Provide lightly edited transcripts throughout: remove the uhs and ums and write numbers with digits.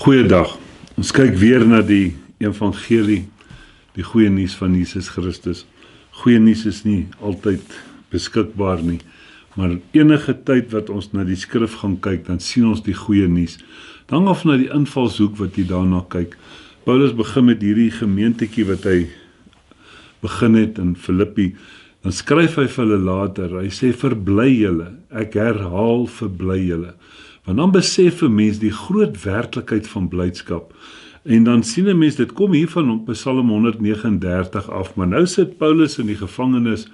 Goeiedag. Ons kyk weer na die evangelie, die goeie nuus van Jesus Christus. Goeie nuus is nie altyd beskikbaar nie, maar enige tyd wat ons na die skrif gaan kyk, dan sien ons die goeie nuus. Dan af na die invalshoek wat jy daarna kyk. Paulus begin met hierdie gemeentetjie wat hy begin het in Filippi. Dan skryf hy vir hulle later, hy sê verbly julle, ek herhaal verbly julle. Want dan besef 'n mens die groot werklikheid van blydskap. En dan sien 'n mens, dit kom hier van op Psalm 139 af, maar nou sit Paulus in die gevangenis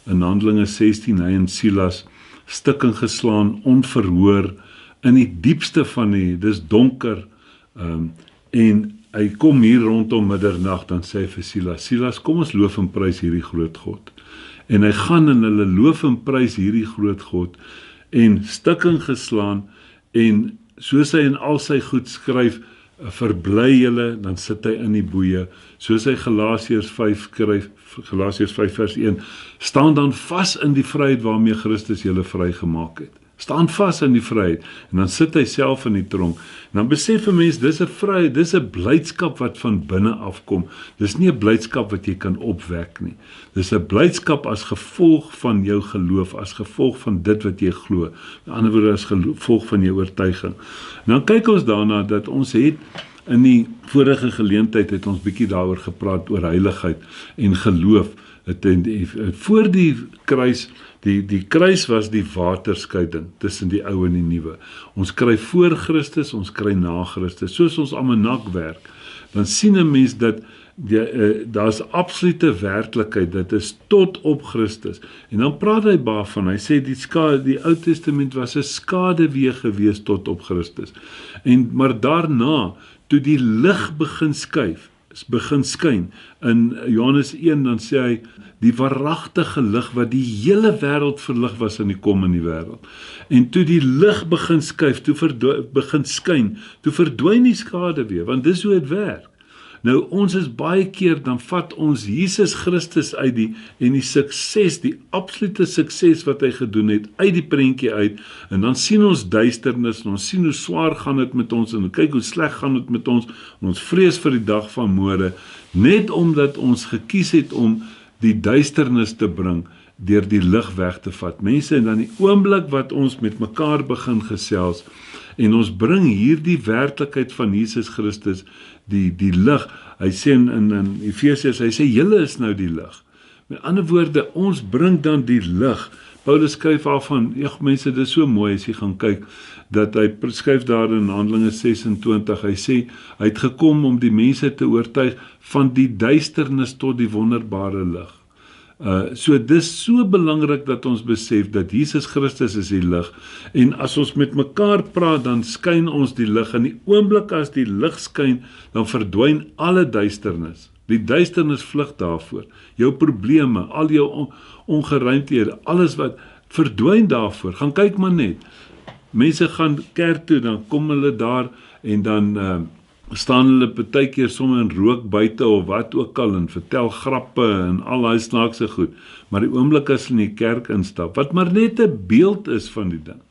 in Handelinge 16, hy en Silas, stukken geslaan, onverhoor, in die diepste van dis donker, en hy kom hier rondom middernag, dan sê hy vir Silas, kom ons loof en prys hierdie groot God. En hy gaan en hulle loof en prys hierdie groot God, en stukken geslaan, en soos hy in al sy goed skryf, verbly julle, dan sit hy in die boeie, soos hy Galasiërs 5 skryf, Galasiërs 5 vers 1, staan dan vas in die vryheid waarmee Christus julle vrygemaak het. Staan vas in die vryheid, en dan sit hy self in die tronk, en dan besef 'n mens, dis 'n vryheid, dis 'n blydskap wat van binne afkom, dis nie 'n blydskap wat jy kan opwek nie, dis 'n blydskap as gevolg van jou geloof, as gevolg van dit wat jy glo, met ander woorde as gevolg van jou oortuiging. En dan kyk ons daarna, dat ons het, in die vorige geleentheid het ons bietjie daaroor gepraat, oor heiligheid en geloof, voor die kruis, die kruis was die waterskeiding tussen die ou en die nuwe. Ons kry voor Christus, ons kry na Christus. Soos ons almanak werk, dan sien 'n mens dat daar's absolute werklikheid, dit is tot op Christus. En dan praat hy daarvan, hy sê die Ou Testament was 'n skaduwee gewees tot op Christus. Maar daarna, toe die lig begin skyn, in Johannes 1, dan sê hy, die waaragtige lig wat die hele wêreld verlig was in die kom in die wêreld. En toe die lig begin skyn, toe verdwyn die skaduwee, want dis hoe dit werk. Nou ons is baie keer, dan vat ons Jesus Christus uit en die sukses, die absolute sukses wat hy gedoen het, uit die prentjie uit, en dan sien ons duisternis, en ons sien hoe swaar gaan dit met ons, en kyk hoe sleg gaan dit met ons, en ons vrees vir die dag van môre, net omdat ons gekies het om die duisternis te bring, deur die lig weg te vat. Mense, en dan die oomblik wat ons met mekaar begin gesels, en ons bring hierdie werklikheid van Jesus Christus, die lig, hy sê in Efesiërs, hy sê, julle is nou die lig. Met ander woorde, ons bring dan die lig. Paulus skryf daarvan, mense, dit is so mooi as jy gaan kyk, dat hy skryf daar in Handelinge 26, hy sê, hy het gekom om die mense te oortuig van die duisternis tot die wonderbare lig. So dis so belangrik dat ons besef dat Jesus Christus is die lig, en as ons met mekaar praat, dan skyn ons die lig, en die oomblik as die lig skyn, dan verdwyn alle duisternis. Die duisternis vlug daarvoor, jou probleme, al jou ongeruimthede, alles wat verdwyn daarvoor, gaan kyk maar net. Mense gaan kerk toe, dan kom hulle daar, en dan staan hulle partykeer sommer in rook buite of wat ook al, en vertel grappe en al daai snaakse goed, maar die oomblik as hulle in die kerk instap, wat maar net 'n beeld is van die ding,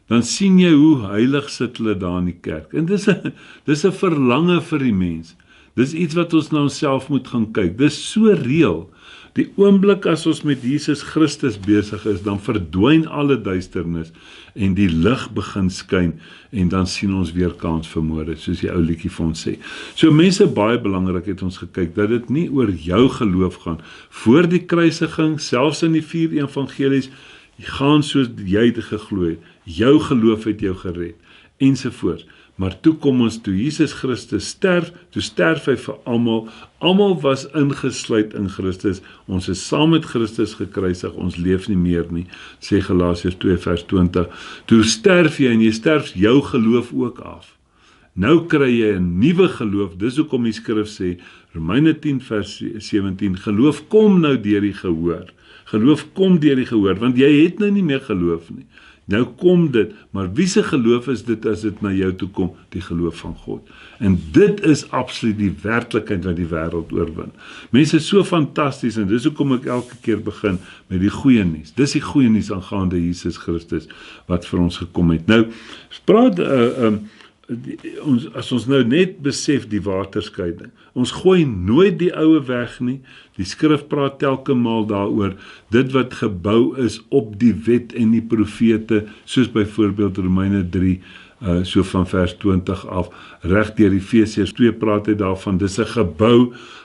dan sien jy hoe heilig sit hulle daar in die kerk, en dis 'n verlange vir die mens, dis iets wat ons na onsself moet gaan kyk, dis so reël. Die oomblik as ons met Jesus Christus besig is, dan verdwyn alle duisternis, en die lig begin skyn, en dan sien ons weer kans vir môre, soos die ou liedjie vir ons sê. So mense, baie belangrik het ons gekyk, dat dit nie oor jou geloof gaan, voor die kruisiging, selfs in die 4 evangelies, gaan soos jy dit geglo het, jou geloof het jou gered, ensovoorts. Maar toe kom ons, toe Jesus Christus sterf, toe sterf hy vir almal was ingesluit in Christus, ons is saam met Christus gekruisig, ons leef nie meer nie, sê Galasiërs 2 vers 20, toe sterf jy, en jy sterf jou geloof ook af. Nou kry jy 'n nuwe geloof, dis hoekom die skrif sê, Romeine 10 vers 17, geloof kom nou deur die gehoor, want jy het nou nie meer geloof nie. Nou kom dit, maar wie se geloof is dit as dit na jou toe kom? Die geloof van God. En dit is absoluut die werklikheid wat die wêreld oorwin. Mense is so fantasties, en dis hoekom ek elke keer begin met die goeie nuus. Dis die goeie nuus aangaande Jesus Christus wat vir ons gekom het. Nou, praat as ons nou net besef die waterskeiding, ons gooi nooit die oue weg nie, die skrif praat telke maal daaroor, dit wat gebou is op die wet en die profete, soos byvoorbeeld Romeine 3, so van vers 20 af, reg deur Efesiërs 2 praat hy daarvan, dis 'n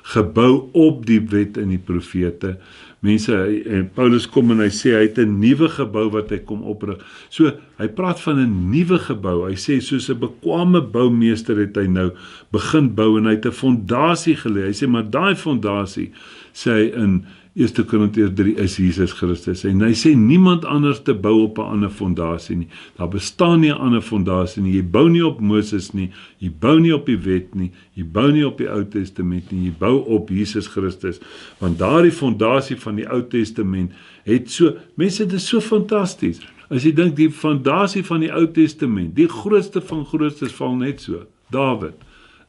gebou op die wet en die profete. Mense, Paulus kom en hy sê, hy het 'n nuwe gebou wat hy kom oprig. So, hy praat van 'n nuwe gebou, hy sê, soos 'n bekwame boumeester het hy nou begin bou, en hy het 'n fondasie gelê, hy sê, maar daai fondasie, sê hy in 1 Korintiërs 3, is Jesus Christus, en hy sê, niemand anders te bou op 'n ander fondasie nie, daar bestaan nie 'n ander fondasie nie, jy bou nie op Moses nie, jy bou nie op die wet nie, jy bou nie op die Ou Testament nie, jy bou op Jesus Christus, want daardie fondasie van die Ou Testament het so, mense, dit is so fantasties, as jy dink die fondasie van die Ou Testament, die grootste van grootstes val net so, Dawid,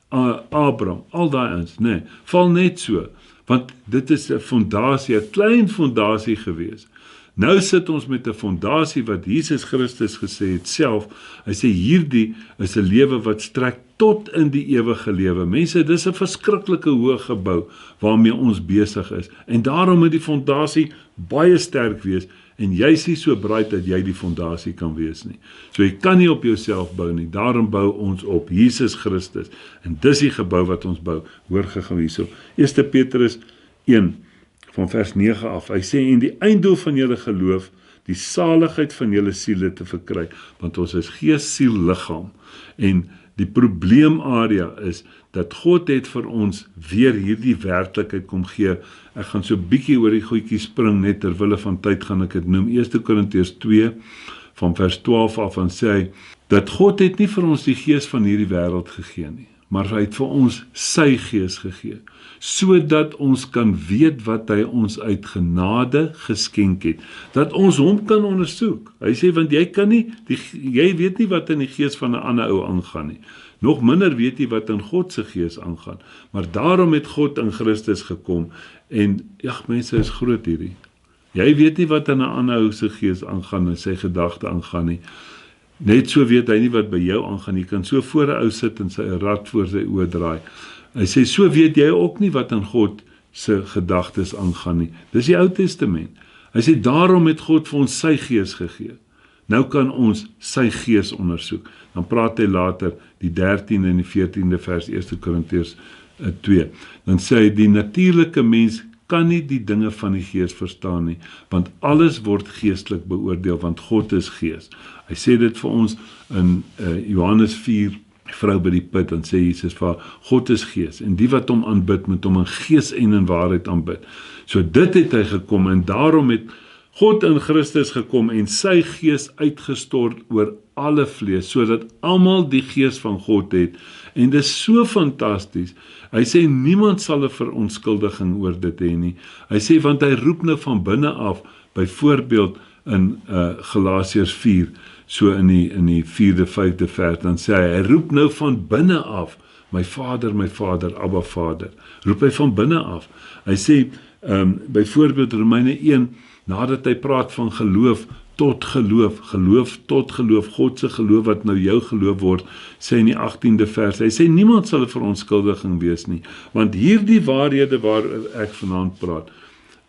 Abraham, al daai ons, nee, val net so, want dit is 'n fondasie, 'n klein fondasie gewees. Nou sit ons met 'n fondasie wat Jesus Christus gesê het self, hy sê hierdie is 'n lewe wat strek tot in die ewige lewe. Mense, dis 'n verskriklike hoë gebou waarmee ons besig is, en daarom moet die fondasie baie sterk wees, en jy is nie so braai dat jy die fondasie kan wees nie. So jy kan nie op jouself bou nie, daarom bou ons op Jesus Christus, en dis die gebou wat ons bou. Hoor gou hierso, 1 Petrus 1, van vers 9 af, hy sê, en die einddoel van julle geloof, die saligheid van julle siele te verkry, want ons is gees, siel, liggaam, en die probleemarea is, dat God het vir ons weer hierdie werklikheid kom gee. Ek gaan so bietjie oor die goedjies spring, net terwille van tyd gaan ek dit noem. 1 Korintiërs 2, van vers 12 af, en sê hy, dat God het nie vir ons die gees van hierdie wêreld gegee nie, maar hy het vir ons sy gees gegee, sodat ons kan weet wat hy ons uit genade geskenk het, dat ons hom kan ondersoek. Hy sê, want jy weet nie wat in die gees van 'n ander ou aangaan nie, nog minder weet jy wat in God se gees aangaan, maar daarom het God in Christus gekom, en, mense, is groot hierdie. Jy weet nie wat in 'n ander ou se gees aangaan, en sy gedagte aangaan nie, net so weet hy nie wat by jou aangaan, jy kan so voor 'n ou sit en sy rad voor sy oë draai. Hy sê, so weet jy ook nie wat in God se gedagtes aangaan nie. Dis die Ou Testament. Hy sê, daarom het God vir ons sy gees gegee. Nou kan ons sy gees ondersoek. Dan praat hy later, die 13de en die 14de vers, 1 Korintiërs 2. Dan sê hy, die natuurlike mens kan nie die dinge van die gees verstaan nie, want alles word geestelik beoordeel, want God is gees. Hy sê dit vir ons in Johannes 4, vrou by die put, dan sê Jesus vir haar, God is gees, en die wat hom aanbid, moet hom in gees en in waarheid aanbid. So dit het hy gekom, en daarom het God in Christus gekom, en sy gees uitgestort oor alle vlees, sodat almal die gees van God het, en dit is so fantasties. Hy sê, niemand sal 'n verontskuldiging oor dit hê nie. Hy sê, want hy roep nou van binne af, byvoorbeeld in Galasiërs 4, so in die 4de, 5de vers, dan sê hy roep nou van binne af, my Vader, Abba Vader, roep hy van binne af. Hy sê, byvoorbeeld Romeine 1, nadat hy praat van geloof tot geloof, geloof tot geloof, God se geloof wat nou jou geloof word, sê in die 18de vers, hy sê, niemand sal 'n verontskuldiging wees nie, want hierdie waarhede waar ek vanaand praat,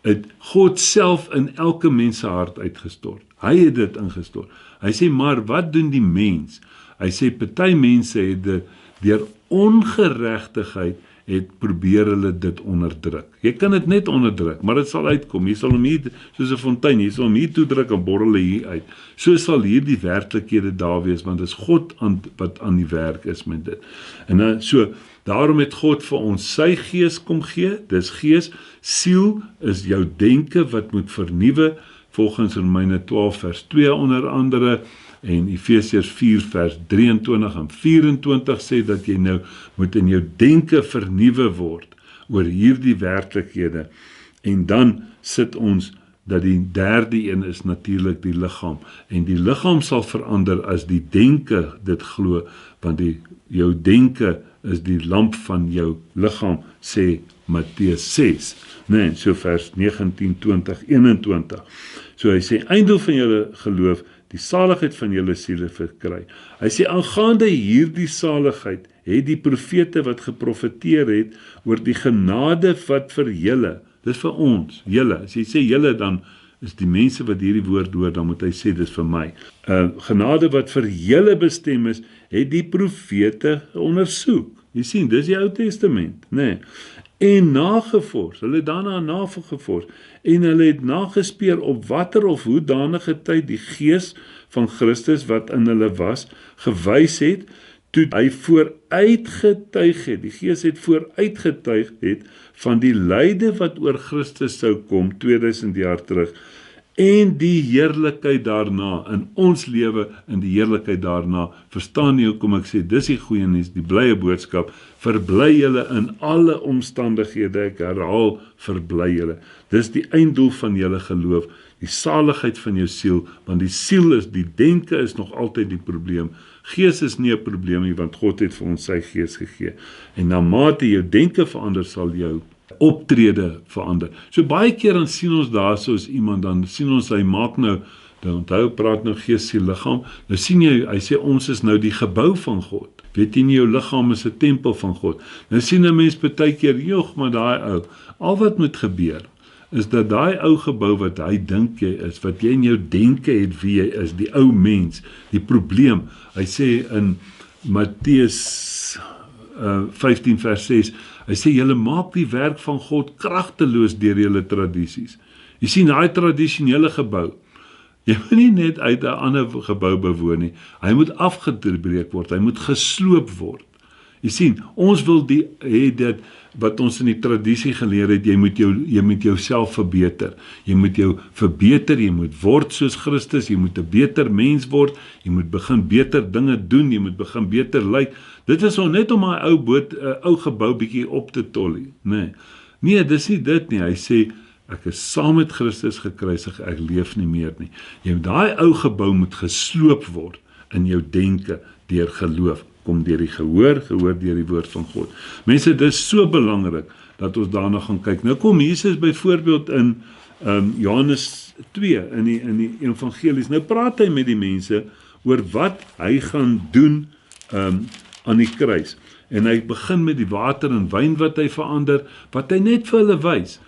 het God self in elke mens se hart uitgestort. Hy het dit ingestort. Hy sê, maar wat doen die mens? Hy sê, party mense het dit deur ongeregtigheid het probeer hulle dit onderdruk. Jy kan dit net onderdruk, maar dit sal uitkom. Jy sal hom hier, soos 'n fontein, jy sal hom hier toedruk en borrel hy hier uit. So sal hier die werklikhede daar wees, want dit is God wat aan die werk is met dit. En so, daarom het God vir ons sy gees kom gee, dis gees, siel is jou denke wat moet vernuwe, volgens Romeine 12 vers 2 onder andere, en Efesiërs 4 vers 23 en 24 sê dat jy nou moet in jou denke vernuwe word oor hierdie werklikhede. En dan sit ons dat die derde een is natuurlik die liggaam. En die liggaam sal verander as die denke dit glo, want jou denke is die lamp van jou liggaam, sê Matteus 6. Nee, so vers 19, 20, 21. So hy sê, einddoel van julle geloof, die saligheid van julle siele verkry. Hy sê, aangaande hierdie saligheid, het die profete wat geprofeteer het, oor die genade wat vir julle, dis vir ons, julle, as jy sê julle, dan is die mense wat hierdie woord hoor, dan moet hy sê, dis vir my. Genade wat vir julle bestem is, het die profete ondersoek. Jy sien, dis die Ou Testament, nee. En nagevors, hulle het daarna nagevors, en hulle het nagespeur op watter of hoedanige tyd die gees van Christus wat in hulle was, gewys het, toe hy vooruitgetuig het, die gees het vooruitgetuig het, van die lyde wat oor Christus sou kom, 2000 jaar terug, en die heerlikheid daarna, in ons lewe, in die heerlikheid daarna, verstaan nie hoekom ek sê, dis die goeie nuus, die blye boodskap, verbly julle in alle omstandighede, ek herhaal, verbly julle, dis die einddoel van julle geloof, die saligheid van jou siel, want die siel is, die denke is nog altyd die probleem, gees is nie 'n probleem nie, want God het vir ons sy gees gegee, en na mate jou denke verander, sal jou optrede verander. So baie keer dan sien ons daar soos iemand, dan sien ons hy maak nou, dan onthou praat nou gees, siel, liggaam, nou sien jy, hy sê ons is nou die gebou van God, weet jy nie, jou liggaam is 'n tempel van God, nou sien 'n mens baie keer, joh, maar daai ou, al wat moet gebeur, is dat daai ou gebou wat hy dink jy is, wat jy in jou denke het wie jy is, die ou mens, die probleem, hy sê in Matteus 15 vers 6, hy sê, julle maak die werk van God kragteloos deur julle tradisies. Jy sien, daai tradisionele gebou, jy moet nie net uit 'n ander gebou bewoon nie, hy moet afgebreek word, hy moet gesloop word. Jy sien, ons wil dit wat ons in die tradisie geleer het, jy moet jouself verbeter. Jy moet jou verbeter, jy moet word soos Christus, jy moet 'n beter mens word, jy moet begin beter dinge doen, jy moet begin beter lyk. Dit is nou net om my ou gebou bietjie op te tollie. Nee, dis nie dit nie. Hy sê, ek is saam met Christus gekruisig, ek leef nie meer nie. Daai ou gebou moet gesloop word in jou denke deur geloof. Kom deur die gehoor deur die woord van God. Mense, dit is so belangrik dat ons daarna gaan kyk. Nou kom Jesus byvoorbeeld in Johannes 2 in die evangelies. Nou praat hy met die mense oor wat hy gaan doen aan die kruis. En hy begin met die water en wyn wat hy verander, wat hy net vir hulle wys.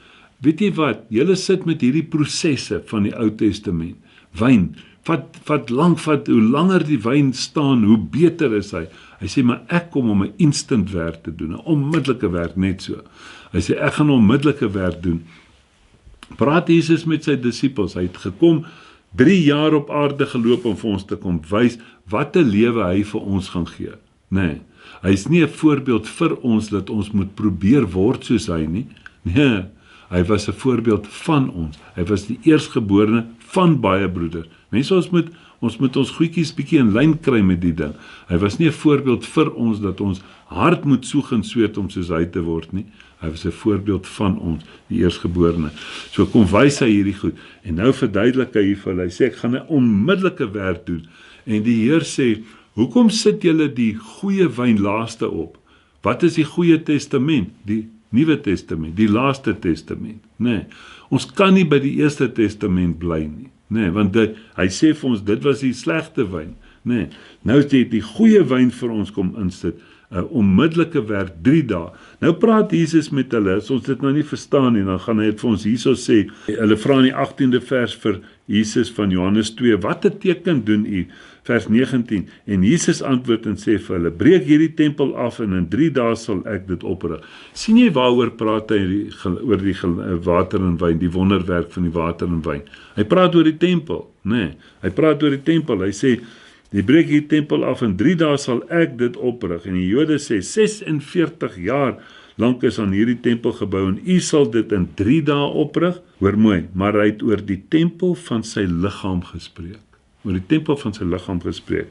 Weet jy wat? Julle sit met hierdie prosesse van die Ou Testament. Wyn, hoe langer die wyn staan, hoe beter is hy. Hy sê, maar ek kom om 'n instant werk te doen, 'n onmiddellike werk, net so. Hy sê, ek gaan 'n onmiddellike werk doen. Praat Jesus met sy disippels, hy het gekom, 3 jaar op aarde geloop om vir ons te kom wys, wat 'n lewe hy vir ons gaan gee. Nee, hy is nie 'n voorbeeld vir ons, dat ons moet probeer word soos hy nie. Nee, hy was 'n voorbeeld van ons. Hy was die eerstgeborene van baie broeders. Mense, ons moet ons goedjies bietjie in lyn kry met die ding. Hy was nie 'n voorbeeld vir ons, dat ons hard moet soeg en sweet om soos hy te word nie. Hy was 'n voorbeeld van ons, die eerstgeborene. So kom wys hy hierdie goed. En nou verduidelik hy vir hulle. Hy sê, ek gaan 'n onmiddellike werk doen. En die Heer sê, hoekom sit julle die goeie wyn laaste op? Wat is die Goeie Testament? Die Nuwe Testament, die Laaste Testament. Nee, ons kan nie by die Eerste Testament bly nie. Nee, want hy sê vir ons, dit was die slegte wyn. Nee, nou sê die goeie wyn vir ons kom insit, 'n onmiddellike werk, 3 dae. Nou praat Jesus met hulle, as ons dit nou nie verstaan nie, dan gaan hy dit vir ons hierso sê. Hulle vra in die 18de vers vir Jesus van Johannes 2, wat 'n teken doen u? Vers 19, en Jesus antwoord en sê vir hulle, breek hierdie tempel af en in 3 dae sal ek dit oprig. Sien jy waaroor praat hy oor die water en wyn, die wonderwerk van die water en wyn? Hy praat oor die tempel, nee, hy praat oor die tempel, hy sê, die breek hierdie tempel af en 3 dae sal ek dit oprig. En die Jode sê, 46 jaar lank is aan hierdie tempel gebou en u sal dit in 3 dae oprig. Hoor mooi, maar hy het oor die tempel van sy liggaam gespreek. Oor die tempel van sy liggaam gespreek.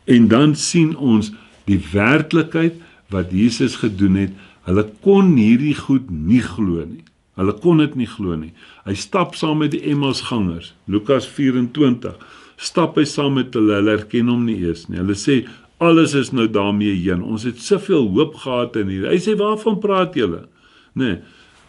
En dan sien ons die werklikheid wat Jesus gedoen het. Hulle kon hierdie goed nie glo nie. Hulle kon dit nie glo nie. Hy stap saam met die Emmausgangers, Lukas 24, stap hy saam met hulle herken hom nie eers nie. Hulle sê, alles is nou daarmee heen, ons het soveel hoop gehad in hier. Hy sê, waarvan praat julle? Nee,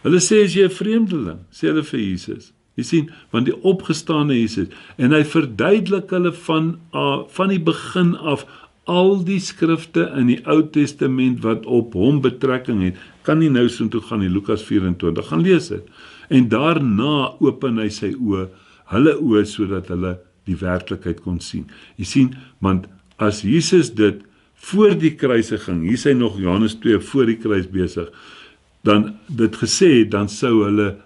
hulle sê, is jy 'n vreemdeling? Sê hulle vir Jesus. Jy sien, want die opgestane Jesus, en hy verduidelik hulle van die begin af, al die skrifte in die Ou Testament wat op hom betrekking het, kan nie nou so toe gaan in Lukas 24, gaan lees dit. En daarna open hy sy oë, hulle oë, sodat hulle die werklikheid kon sien. Jy sien, want as Jesus dit voor die kruisiging, hier is hy nog Johannes 2 voor die kruis besig, dan dit gesê, dan sou hulle,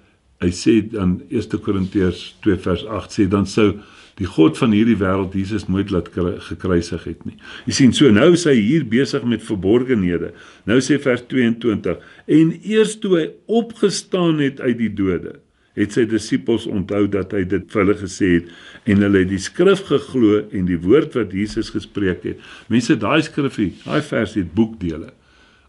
hy sê dan 1 Korintiërs 2 vers 8 sê, dan sou die God van hierdie wêreld Jesus nooit laat gekruisig het nie. Jy sien, so nou is hy hier besig met verborgenhede. Nou sê vers 22, en eers toe hy opgestaan het uit die dode, het sy disippels onthou dat hy dit vir hulle gesê het, en hulle het die skrif geglo en die woord wat Jesus gespreek het. Mense, daai skrifgie, daai vers het boekdele.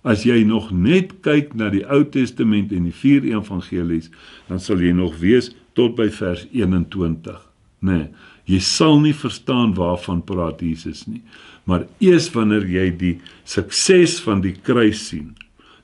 As jy nog net kyk na die Ou Testament en die 4 evangelies, dan sal jy nog wees tot by vers 21. Nee, jy sal nie verstaan waarvan praat Jesus nie. Maar eers wanneer jy die sukses van die kruis sien,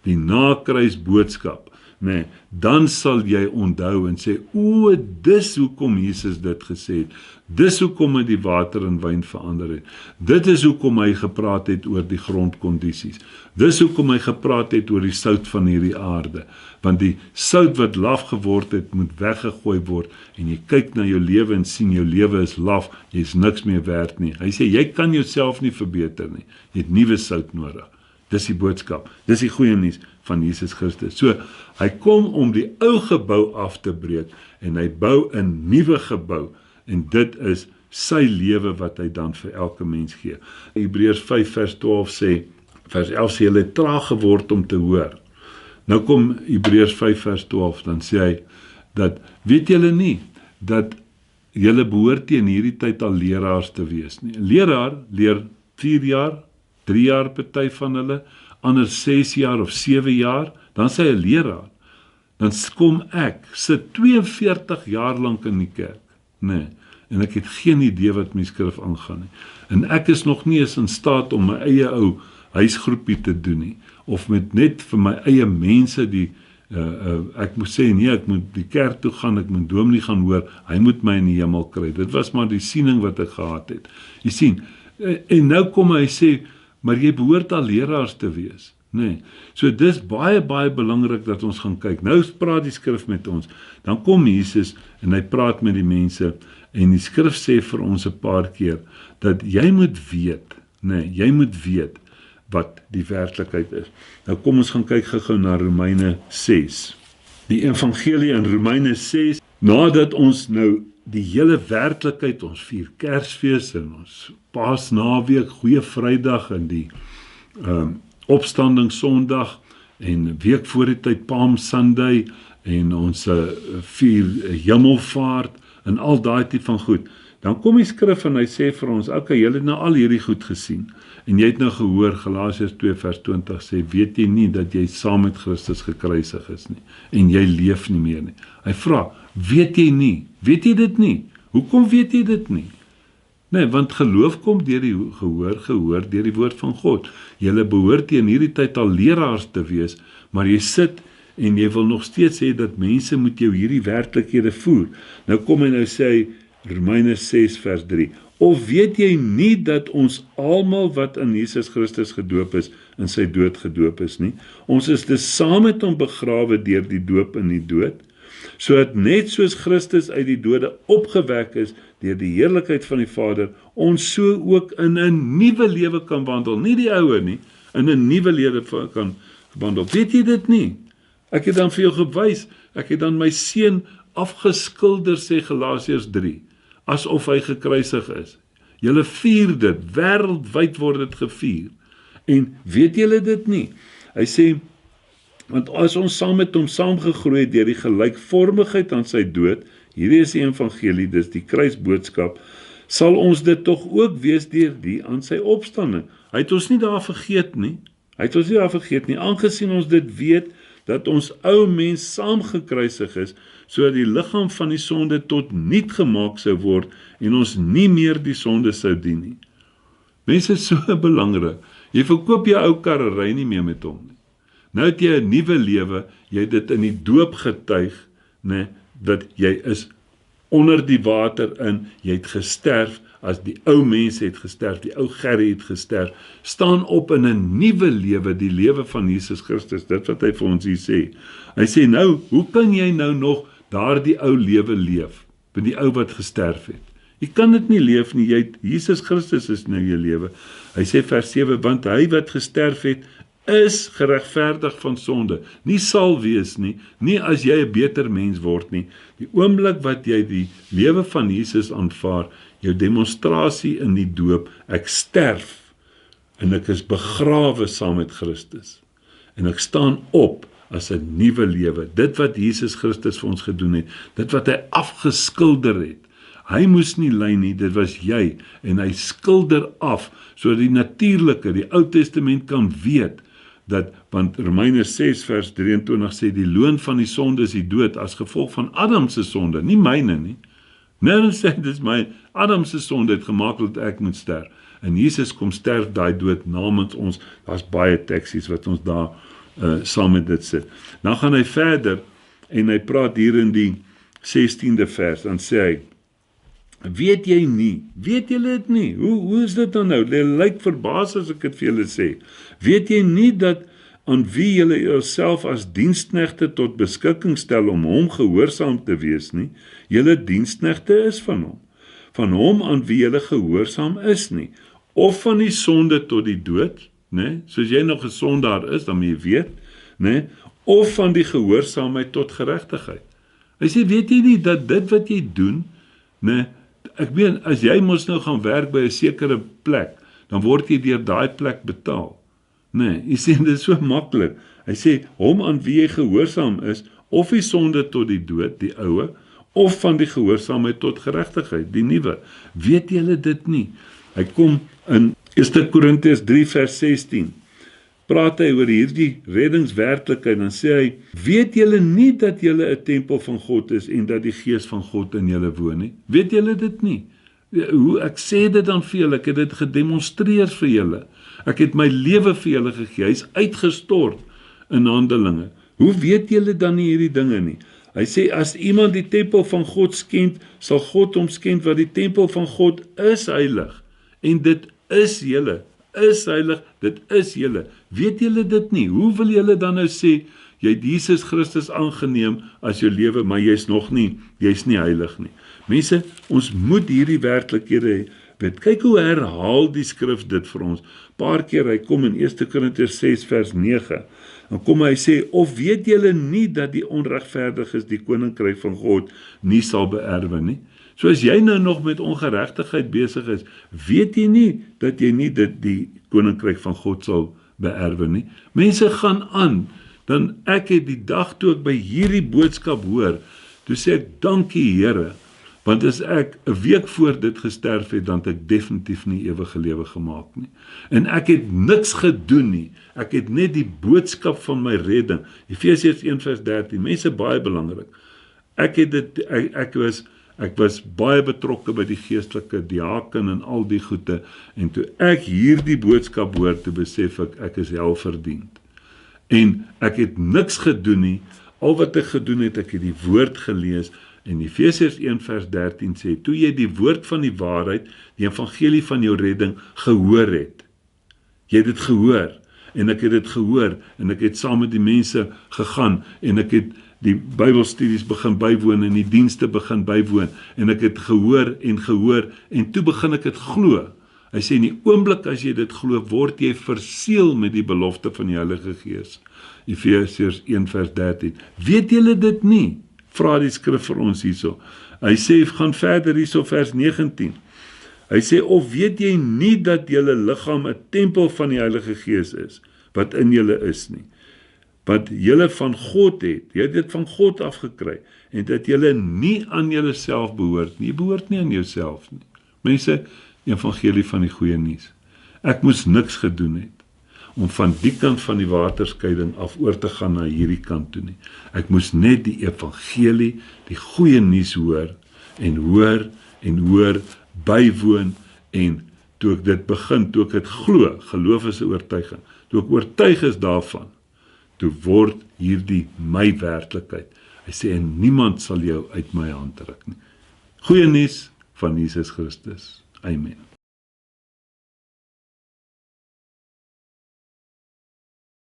die na-kruis boodskap, nee, dan sal jy onthou en sê, o, dis hoekom Jesus dit gesê het, dis hoekom hy die water in wyn verander het, dit is hoekom hy gepraat het oor die grondkondisies, dis hoekom hy gepraat het oor die sout van hierdie aarde, want die sout wat laf geword het, moet weggegooi word, en jy kyk na jou lewe en sien jou lewe is laf, jy is niks meer werd nie. Hy sê, jy kan jouself nie verbeter nie, jy het nuwe sout nodig. Dis die boodskap, dis die goeie nuus van Jesus Christus. So, hy kom om die ou gebou af te breek, en hy bou 'n nuwe gebou, en dit is sy lewe wat hy dan vir elke mens gee. Hebreërs 5 vers 12 sê, vers 11 sê, hulle het traag geword om te hoor. Nou kom Hebreërs 5 vers 12, dan sê hy, dat, weet julle nie, dat julle behoort in hierdie tyd al leraars te wees nie. 'n Leraar leer 4 jaar, 3 jaar party van hulle, ander 6 jaar of 7 jaar, dan sê hy 'n leraar. Dan kom ek, sit 42 jaar lank in die kerk, nee, en ek het geen idee wat my skrif aangaan nie. En ek is nog nie eens in staat om my eie ou huisgroepie te doen nie, of met net vir my eie mense die, ek moet sê, nee, ek moet die kerk toe gaan, ek moet dominee gaan hoor, hy moet my in die hemel kry. Dit was maar die siening wat ek gehad het. Jy sien, en nou kom hy sê, maar jy behoort al leraars te wees. Nee. So dis baie belangrik dat ons gaan kyk. Nou praat die skrif met ons. Dan kom Jesus en hy praat met die mense en die skrif sê vir ons 'n paar keer dat jy moet weet, nee, jy moet weet wat die werklikheid is. Nou kom ons gaan kyk gou na Romeine 6. Die evangelie in Romeine 6, nadat ons nou die hele werklikheid, ons vier Kersfees en ons Paasnaweek, Goeie Vrydag en die Opstanding Sondag en week voor die tyd Palm Sunday en ons vier Hemelvaart en al daai tipe van goed. Dan kom die skrif en hy sê vir ons, okay, julle het nou al hierdie goed gesien en jy het nou gehoor, Galasiërs 2 vers 20 sê, weet jy nie dat jy saam met Christus gekruisig is nie en jy leef nie meer nie. Hy vra, weet jy nie? Weet jy dit nie? Hoekom weet jy dit nie? Nee, want geloof kom deur die gehoor deur die woord van God. Julle behoort in hierdie tyd al leraars te wees, maar jy sit en jy wil nog steeds sê dat mense moet jou hierdie werklikhede voer. Nou kom hy nou sê Romeine 6 vers 3. Of weet jy nie dat ons almal wat in Jesus Christus gedoop is, in sy dood gedoop is nie? Ons is dus saam met hom begrawe deur die doop in die dood, sodat net soos Christus uit die dode opgewek is deur die heerlikheid van die Vader, ons so ook in 'n nuwe lewe kan wandel, nie die ouer nie, in 'n nuwe lewe kan wandel. Weet jy dit nie? Ek het dan vir jou gewys, ek het dan my seun afgeskilder, sê Galasiërs 3, asof hy gekruisig is. Julle vier dit, wêreldwyd word dit gevier. En weet julle dit nie? Hy sê, want as ons saam met hom saamgegroei het deur die gelykvormigheid aan sy dood, hierdie is die evangelie, dis die kruisboodskap, sal ons dit tog ook wees deur die aan sy opstanding. Hy het ons nie daar vergeet nie, aangesien ons dit weet, dat ons ou mens saamgekruisig is, sodat die liggaam van die sonde tot niet gemaak sou word, en ons nie meer die sonde sou dien nie. Mense, is so belangrik, jy verkoop jou ou karrery nie meer met hom nie. Nou het jy 'n nuwe lewe, jy het dit in die doop getuig, nee, dat jy is onder die water in, jy het gesterf, as die ou mens het gesterf, die ou Gerry het gesterf, staan op in 'n nuwe lewe, die lewe van Jesus Christus, dit wat hy vir ons hier sê. Hy sê nou, hoe kan jy nou nog daardie ou lewe leef, met die ou wat gesterf het? Jy kan dit nie leef nie, Jesus Christus is nou jou lewe. Hy sê vers 7, want hy wat gesterf het, is geregverdig van sonde, nie sal wees nie, nie as jy 'n beter mens word nie. Die oomblik wat jy die lewe van Jesus aanvaar, jou demonstrasie in die doop, ek sterf, en ek is begrawe saam met Christus, en ek staan op as 'n nuwe lewe, dit wat Jesus Christus vir ons gedoen het, dit wat hy afgeskilder het, hy moes nie ly nie, dit was jy, en hy skilder af, so die natuurlike, die Ou Testament kan weet, want Romeine 6 vers 23 sê, die loon van die sonde is die dood, as gevolg van Adam se sonde, nie myne nie. Nêrens sê, dit is Adam se sonde het gemaak dat ek moet sterf, en Jesus kom sterf daai dood namens ons, daar's baie teksies wat ons daar saam met dit sit. Dan gaan hy verder, en hy praat hier in die 16de vers, dan sê hy, weet julle dit nie? Hoe is dit dan nou? Jy lyk verbaas as ek dit vir julle sê. Weet jy nie dat aan wie julle jouself as diensknegte tot beskikking stel om hom gehoorsaam te wees nie? Julle diensknegte is van hom aan wie julle gehoorsaam is nie, of van die sonde tot die dood, né? Soos jy nog 'n sondaar is, dan moet jy weet, né? Of van die gehoorsaamheid tot geregtigheid. Hy sê, weet jy nie dat dit wat jy doen, né? Ek meen, as jy mos nou gaan werk by 'n sekere plek, dan word jy deur daai plek betaal. Nee, jy sê, dit is so maklik. Hy sê, hom aan wie jy gehoorsaam is, of die sonde tot die dood, die oue, of van die gehoorsaamheid tot geregtigheid, die nuwe. Weet julle dit nie? Hy kom in 1 Korintiërs 3 vers 16, praat hy oor hierdie reddingswerklikheid, dan sê hy, weet julle nie dat julle 'n tempel van God is, en dat die Gees van God in julle woon nie? Weet julle dit nie? Hoe ek sê dit dan vir julle, ek het dit gedemonstreer vir julle, ek het my lewe vir julle gegee, hy is uitgestort in Handelinge. Hoe weet julle dan nie hierdie dinge nie? Hy sê, as iemand die tempel van God skend, sal God hom skend, want die tempel van God is heilig, en dit is julle, is heilig, dit is julle. Weet julle dit nie? Hoe wil julle dan nou sê, jy het Jesus Christus aangeneem as jou lewe, maar jy's nie heilig nie. Mense, ons moet hierdie werklikhede weet. Kyk hoe herhaal die skrif dit vir ons. Paar keer, hy kom in 1 Korintiërs 6 vers 9, dan kom hy sê, of weet julle nie dat die onregverdiges die koninkryk van God nie sal beerwe nie? So as jy nou nog met ongeregtigheid besig is, weet jy nie dat jy nie die koninkryk van God sal beerwe nie? Mense gaan aan, dan ek het die dag toe ek by hierdie boodskap hoor, toe sê ek, dankie Here, want as ek 'n week voor dit gesterf het, dan het ek definitief nie ewige lewe gemaak nie. En ek het niks gedoen nie, ek het net die boodskap van my redding, Efesiërs 1 vers 13, mense baie belangrik, ek was baie betrokke by die geestelike diaken en al die goede, en toe ek hierdie boodskap hoor, toe besef ek is hel verdiend. En ek het niks gedoen nie, al wat ek gedoen het, ek het die woord gelees, en Efesiërs 1 vers 13 sê, toe jy die woord van die waarheid, die evangelie van jou redding, gehoor het. Jy het dit gehoor, en ek het dit gehoor, en ek het saam met die mense gegaan, en ek het die Bybelstudies begin bywoon, en die dienste begin bywoon, en ek het gehoor, en toe begin ek het glo. Hy sê, in die oomblik as jy dit glo, word jy verseël met die belofte van die Heilige Gees. Efesiërs 1 vers 13. Weet julle dit nie? Vra die skrif vir ons hierso. Hy sê, gaan verder hierso vers 19. Hy sê, of weet jy nie dat julle liggaam 'n tempel van die Heilige Gees is, wat in julle is nie, wat julle van God het, jy het dit van God afgekry, en dat julle nie aan julle self behoort nie, jy behoort nie aan jouself nie. Mense, die evangelie van die goeie nuus. Ek moes niks gedoen het, om van die kant van die waterskeiding af oor te gaan na hierdie kant toe nie. Ek moes net die evangelie, die goeie nuus hoor, bywoon, en toe ek dit begin, toe ek het glo, geloof is 'n oortuiging, toe ek oortuig is daarvan, toe word hierdie my werklikheid. Hy sê, en niemand sal jou uit my hand ruk nie. Goeie nuus van Jesus Christus. Amen.